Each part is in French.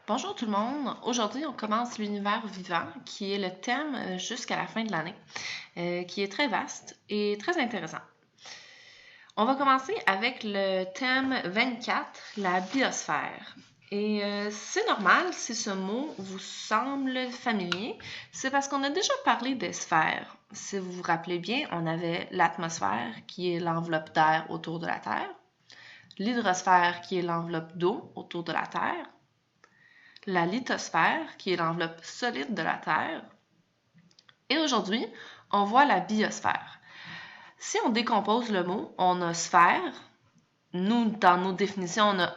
Bonjour tout le monde. Aujourd'hui, on commence l'univers vivant, qui est le thème jusqu'à la fin de l'année, qui est très vaste et très intéressant. On va commencer avec le thème 24, la biosphère. Et c'est normal si ce mot vous semble familier, c'est parce qu'on a déjà parlé des sphères. Si vous vous rappelez bien, on avait l'atmosphère, qui est l'enveloppe d'air autour de la Terre, l'hydrosphère, qui est l'enveloppe d'eau autour de la Terre, la lithosphère, qui est l'enveloppe solide de la Terre. Et aujourd'hui, on voit la biosphère. Si on décompose le mot, on a sphère. Nous, dans nos définitions, on a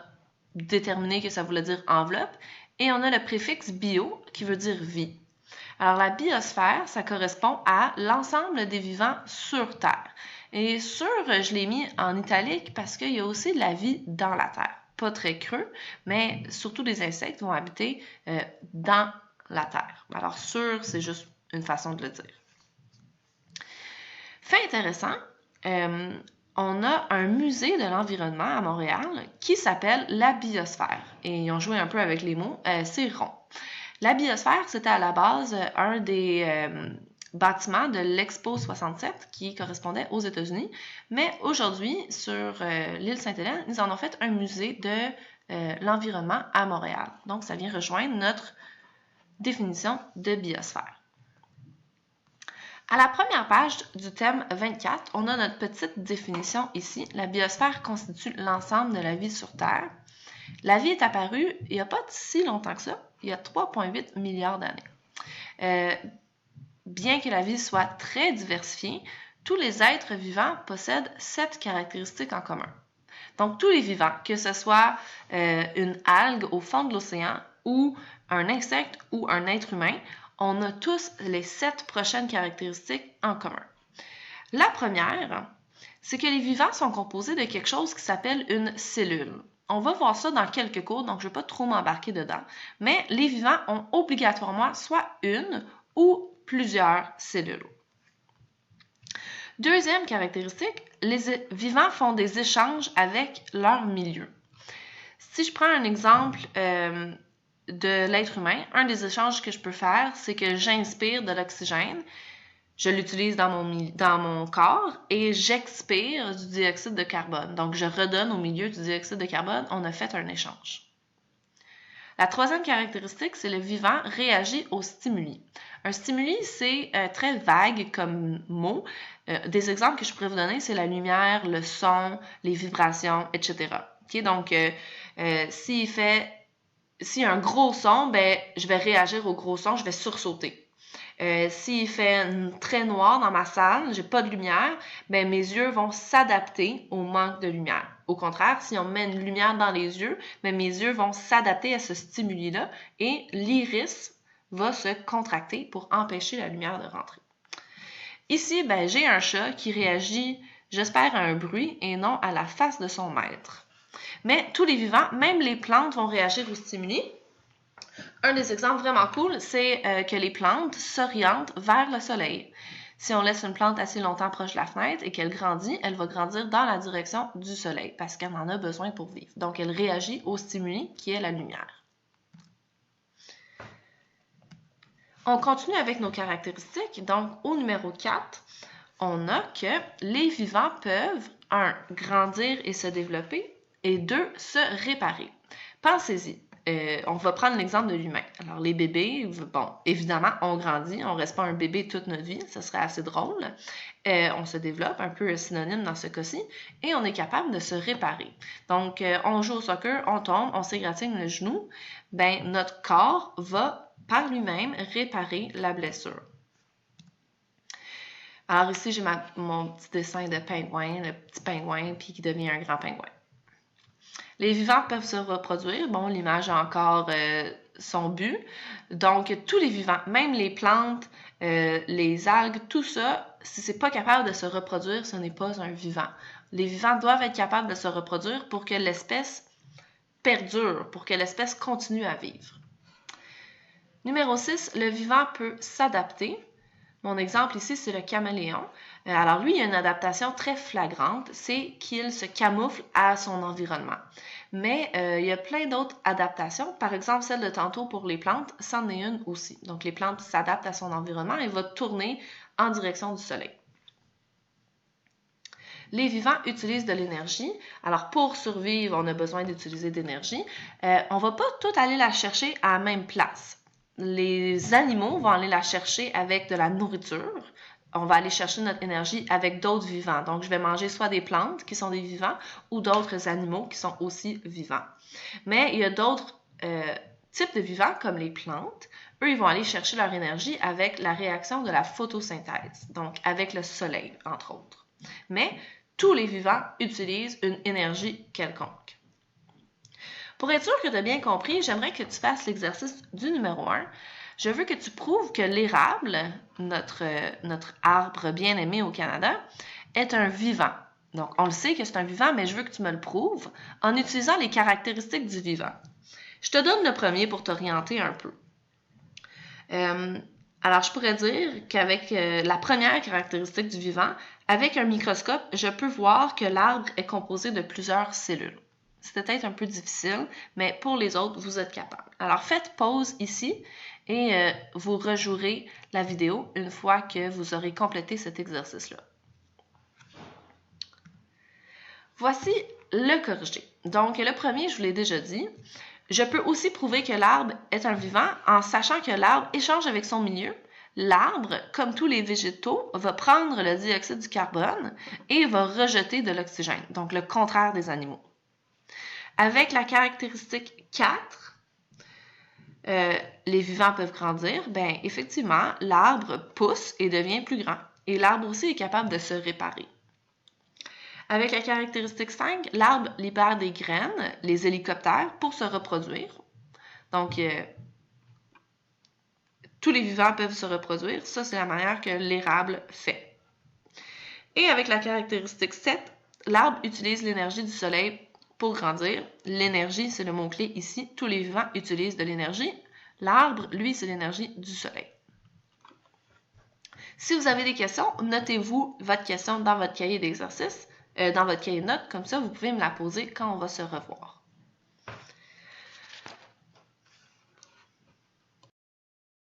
déterminé que ça voulait dire enveloppe. Et on a le préfixe bio, qui veut dire vie. Alors, la biosphère, ça correspond à l'ensemble des vivants sur Terre. Et sur, je l'ai mis en italique parce qu'il y a aussi de la vie dans la Terre. Pas très creux, mais surtout les insectes vont habiter dans la Terre. Alors, sur, c'est juste une façon de le dire. Fait intéressant, on a un musée de l'environnement à Montréal qui s'appelle la biosphère. Et ils ont joué un peu avec les mots, c'est rond. La biosphère, c'était à la base un des bâtiments de l'Expo 67 qui correspondait aux États-Unis. Mais aujourd'hui, sur l'île Sainte-Hélène, ils en ont fait un musée de l'environnement à Montréal. Donc, ça vient rejoindre notre définition de biosphère. À la première page du thème 24, on a notre petite définition ici. La biosphère constitue l'ensemble de la vie sur Terre. La vie est apparue il n'y a pas si longtemps que ça, il y a 3,8 milliards d'années. Bien que la vie soit très diversifiée, tous les êtres vivants possèdent 7 caractéristiques en commun. Donc, tous les vivants, que ce soit une algue au fond de l'océan ou un insecte ou un être humain, on a tous les 7 prochaines caractéristiques en commun. La première, c'est que les vivants sont composés de quelque chose qui s'appelle une cellule. On va voir ça dans quelques cours, donc je ne vais pas trop m'embarquer dedans, mais les vivants ont obligatoirement soit une ou plusieurs cellules. Deuxième caractéristique, les vivants font des échanges avec leur milieu. Si je prends un exemple de l'être humain, un des échanges que je peux faire, c'est que j'inspire de l'oxygène, je l'utilise dans mon corps et j'expire du dioxyde de carbone. Donc, je redonne au milieu du dioxyde de carbone, on a fait un échange. La troisième caractéristique, c'est le vivant réagit aux stimuli. Un stimuli, c'est très vague comme mot. Des exemples que je pourrais vous donner, c'est la lumière, le son, les vibrations, etc. Okay? Donc, s'il y a un gros son, ben, je vais réagir au gros son, je vais sursauter. S'il fait très noir dans ma salle, j'ai pas de lumière, ben mes yeux vont s'adapter au manque de lumière. Au contraire, si on met une lumière dans les yeux, ben mes yeux vont s'adapter à ce stimuli-là et l'iris va se contracter pour empêcher la lumière de rentrer. Ici, ben, j'ai un chat qui réagit, j'espère, à un bruit et non à la face de son maître. Mais tous les vivants, même les plantes, vont réagir aux stimuli. Un des exemples vraiment cool, c'est que les plantes s'orientent vers le soleil. Si on laisse une plante assez longtemps proche de la fenêtre et qu'elle grandit, elle va grandir dans la direction du soleil parce qu'elle en a besoin pour vivre. Donc, elle réagit au stimuli qui est la lumière. On continue avec nos caractéristiques. Donc, au numéro 4, on a que les vivants peuvent, 1, grandir et se développer et 2, se réparer. Pensez-y. On va prendre l'exemple de l'humain. Alors, les bébés, bon, évidemment, on grandit, on ne reste pas un bébé toute notre vie, ça serait assez drôle. On se développe, un peu synonyme dans ce cas-ci, et on est capable de se réparer. Donc, on joue au soccer, on tombe, on s'égratigne le genou, ben, notre corps va, par lui-même, réparer la blessure. Alors ici, j'ai mon petit dessin de pingouin, le petit pingouin, puis qui devient un grand pingouin. Les vivants peuvent se reproduire. Bon, l'image a encore son but. Donc, tous les vivants, même les plantes, les algues, tout ça, si c'est pas capable de se reproduire, ce n'est pas un vivant. Les vivants doivent être capables de se reproduire pour que l'espèce perdure, pour que l'espèce continue à vivre. Numéro 6, le vivant peut s'adapter. Mon exemple ici, c'est le caméléon. Alors lui, il a une adaptation très flagrante, c'est qu'il se camoufle à son environnement. Mais il y a plein d'autres adaptations. Par exemple, celle de tantôt pour les plantes, c'en est une aussi. Donc, les plantes s'adaptent à son environnement et vont tourner en direction du soleil. Les vivants utilisent de l'énergie. Alors, pour survivre, on a besoin d'utiliser d'énergie. On ne va pas tout aller la chercher à la même place. Les animaux vont aller la chercher avec de la nourriture. On va aller chercher notre énergie avec d'autres vivants. Donc, je vais manger soit des plantes qui sont des vivants ou d'autres animaux qui sont aussi vivants. Mais il y a d'autres types de vivants comme les plantes. Eux, ils vont aller chercher leur énergie avec la réaction de la photosynthèse, donc avec le soleil, entre autres. Mais tous les vivants utilisent une énergie quelconque. Pour être sûr que tu as bien compris, j'aimerais que tu fasses l'exercice du numéro 1. Je veux que tu prouves que l'érable, notre arbre bien aimé au Canada, est un vivant. Donc, on le sait que c'est un vivant, mais je veux que tu me le prouves en utilisant les caractéristiques du vivant. Je te donne le premier pour t'orienter un peu. Alors, je pourrais dire qu'avec la première caractéristique du vivant, avec un microscope, je peux voir que l'arbre est composé de plusieurs cellules. C'est peut-être un peu difficile, mais pour les autres, vous êtes capable. Alors, faites pause ici et vous rejouerez la vidéo une fois que vous aurez complété cet exercice-là. Voici le corrigé. Donc, le premier, je vous l'ai déjà dit. Je peux aussi prouver que l'arbre est un vivant en sachant que l'arbre échange avec son milieu. L'arbre, comme tous les végétaux, va prendre le dioxyde du carbone et va rejeter de l'oxygène, donc le contraire des animaux. Avec la caractéristique 4, les vivants peuvent grandir. Bien, effectivement, l'arbre pousse et devient plus grand. Et l'arbre aussi est capable de se réparer. Avec la caractéristique 5, l'arbre libère des graines, les hélicoptères, pour se reproduire. Donc, tous les vivants peuvent se reproduire. Ça, c'est la manière que l'érable fait. Et avec la caractéristique 7, l'arbre utilise l'énergie du soleil pour grandir. L'énergie, c'est le mot-clé ici. Tous les vivants utilisent de l'énergie. L'arbre, lui, c'est l'énergie du soleil. Si vous avez des questions, notez-vous votre question dans votre cahier d'exercice, dans votre cahier de notes. Comme ça, vous pouvez me la poser quand on va se revoir.